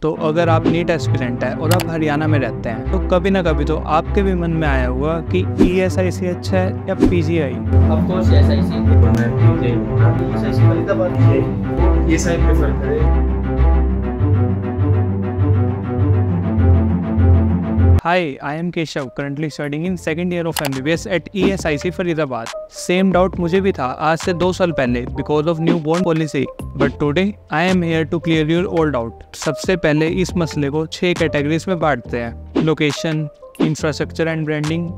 तो अगर आप नीट एस्पिरेंट है और आप हरियाणा में रहते हैं तो कभी ना कभी तो आपके भी मन में आया होगा कि ESIC अच्छा है या PGI। ऑफ कोर्स SIC मैं PGI SIC Faridabad ESI prefer करें। Hi, I am Keshav, currently studying in second year of MBBS at ESIC Faridabad. Same doubt मुझे भी था आज से 2 साल पहले because of new born policy, but today I am here to clear your old doubt. सबसे पहले इस मसले को 6 कैटेगरीज में बांटते हैं: location, infrastructure and branding,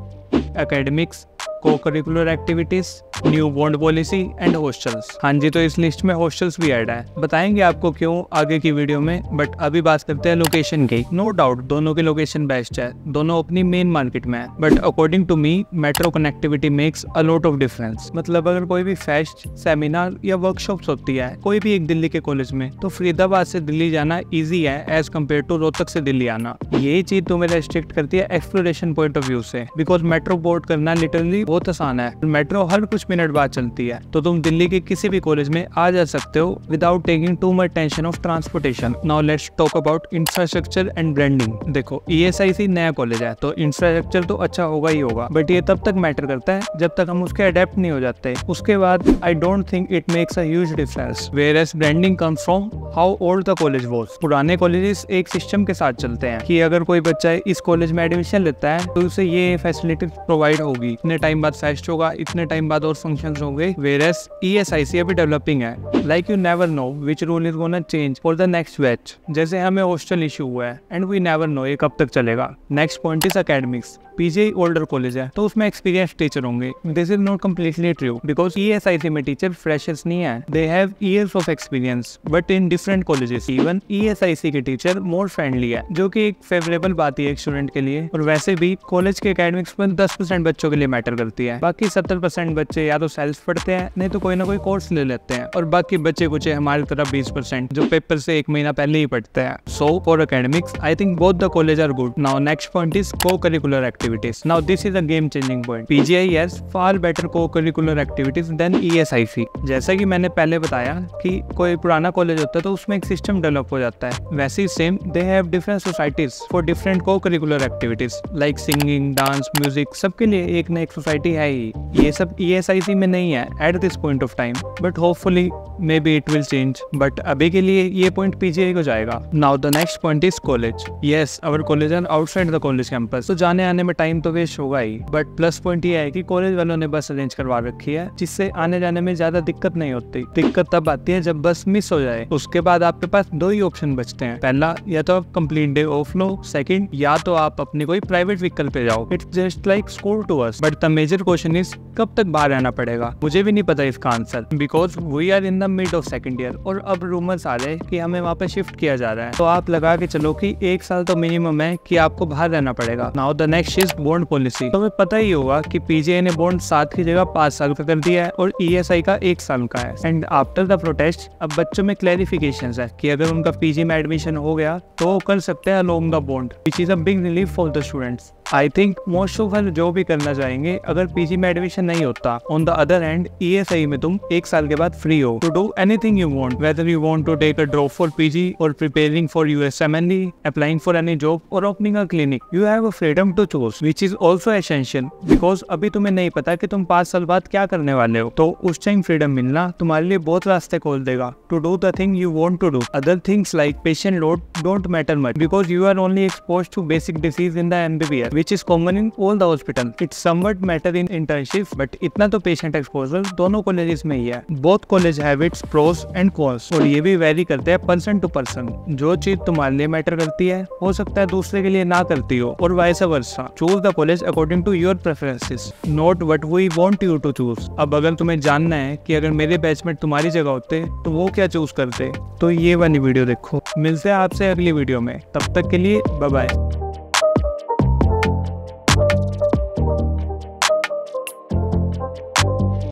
academics, co-curricular activities, new bond policy and hostels. हाँ जी, तो इस लिस्ट में हॉस्टल्स भी ऐड है, बताएंगे आपको क्यों आगे की वीडियो में। बट अभी बात करते हैं लोकेशन की। नो डाउट दोनों की लोकेशन बेस्ट है, दोनों अपनी मेन मार्केट में है, but according to me metro connectivity makes a lot of difference. मतलब अगर कोई भी फेस्ट, सेमिनार या वर्कशॉप्स होती है कोई भी एक दिल्ली के कॉलेज में, तो फरीदाबाद से दिल्ली जाना ईजी है एज कम्पेयर टू रोहतक से दिल्ली आना। यही चीज तुम्हें रेस्ट्रिक्ट करती है एक्सप्लोरेशन पॉइंट ऑफ व्यू से, बिकॉज मेट्रो बोर्ड करना लिटरली बहुत आसान है। मेट्रो हर कुछ मिनट बाद चलती है, तो तुम दिल्ली के किसी भी कॉलेज में आ जा सकते हो without taking too much tension of transportation. Now let's talk about infrastructure and branding. देखो ESIC नया कॉलेज है तो इंफ्रास्ट्रक्चर तो अच्छा होगा ही होगा, बट ये तब तक मैटर करता है जब तक हम उसके अडेप्ट नहीं हो जाते। उसके बाद I don't think it makes a huge difference. Whereas branding comes from how old the college was. पुराने कॉलेजेस एक सिस्टम के साथ चलते हैं कि अगर कोई बच्चा इस कॉलेज में एडमिशन लेता है तो उसे ये फैसिलिटी प्रोवाइड होगी, इतने टाइम बाद फेस्ट होगा, इतने टाइम बाद और फंक्शंस होंगे। वेयरएज ESIC अभी डेवलपिंग है, like you never know which rule is gonna change for the next batch. जैसे हमें हॉस्टल इशू हुआ है एंड वी नेवर नो ये कब तक चलेगा। Next point is academics. PGI older college है तो उसमें एक्सपीरियंस टीचर होंगे। This is not completely true because ESIC में टीचर फ्रेशर्स नहीं है, they have years of experience, but in different colleges. Even ESIC के टीचर मोर फ्रेंडली है, जो कि एक फेवरेबल बात है एक स्टूडेंट के लिए। और वैसे भी कॉलेज के एकेडमिक्स में 10% बच्चों के लिए मैटर करती है, बाकी 70% बच्चे या तो सेल्फ पढ़ते हैं नहीं तो कोई ना कोई कोर्स ले लेते हैं, और बाकी बच्चे कुछ हमारी तरह 20% जो पेपर से 1 महीना पहले ही पढ़ते हैं। So for academics I think both the college are good. Now next point is co-curricular activities. Now this is a game changing point. PGI has far better co-curricular activities than ESIC। जैसा कि मैंने पहले बताया कि कोई पुराना college होता है तो उसमें एक सिस्टम डेवलप हो जाता है, वैसे ही same they have different societies for different co-curricular activities like singing, dance, music. सबके लिए एक ना एक सोसाइटी है ही। ये सब ESIC में नहीं है at this point of time, but hopefully may be it will change. But अभी के लिए ये पॉइंट PGI को जाएगा। Now the next point is college. Yes, our college are outside the college campus, तो जाने आने में टाइम तो वेस्ट होगा ही, बट प्लस पॉइंट ये है कि कॉलेज वालों ने बस अरेंज करवा रखी है, जिससे आने जाने में ज्यादा दिक्कत नहीं होती। दिक्कत तब आती है जब बस मिस हो जाए। उसके बाद आपके पास 2 ही ऑप्शन बचते हैं, पहला या तो आप कंप्लीट डे ऑफ लो, सेकंड या तो आप अपनी कोई प्राइवेट व्हीकल पे जाओ। It's just like school to us. But the major question is कब तक बाहर रहना पड़ेगा। मुझे भी नहीं पता इसका answer, because we are in the mid of second year और अब रूमर्स आ रहे हैं कि हमें वहाँ पे शिफ्ट किया जा रहा है, तो आप लगा के चलो कि 1 साल तो मिनिमम है कि आपको बाहर रहना पड़ेगा। Now the next is bond policy. तो पता ही होगा कि PGI ने बॉन्ड 7 की जगह 5 साल का कर दिया है और ESI का 1 साल का है। एंड आफ्टर द प्रोटेस्ट अब बच्चों में क्लैरिफिकेशंस है कि अगर उनका PG में एडमिशन हो गया तो वो कर सकते हैं along the bond, which is a big relief for the students. I think most of us जो भी करना चाहेंगे अगर PG में एडमिशन नहीं होता। On the other hand ESI में तुम 1 साल के बाद फ्री हो to do anything you want, whether you want to take a drop for PG और preparing for USMLE, applying for any job और opening a clinic. You have a freedom to choose, which is also essential, because अभी तुम्हें नहीं पता कि तुम 5 साल बाद क्या करने वाले हो। तो उस टाइम फ्रीडम मिलना तुम्हारे लिए बहुत रास्ते खोल देगा to do the thing you want to do. Other things like patient load don't matter much because you are only exposed to basic disease in the MBBS, which is common in all the hospital. It somewhat matter in internship, but इतना तो patient exposure दोनों colleges में ही है। Both college have it's pros and cons, और ये भी very करते हैं पर्सन टू पर्सन। जो चीज तुम्हारे लिए मैटर करती है हो सकता है दूसरे के लिए ना करती हो, और vice versa. Choose the college according to your preferences, not what we want you to choose. अब अगर तुम्हें जानना है कि अगर मेरे बैचमेट तुम्हारी जगह होते तो वो क्या चूज करते, तो ये वाली वीडियो देखो। मिलते हैं आपसे अगली वीडियो में, तब तक के लिए बाय बाय।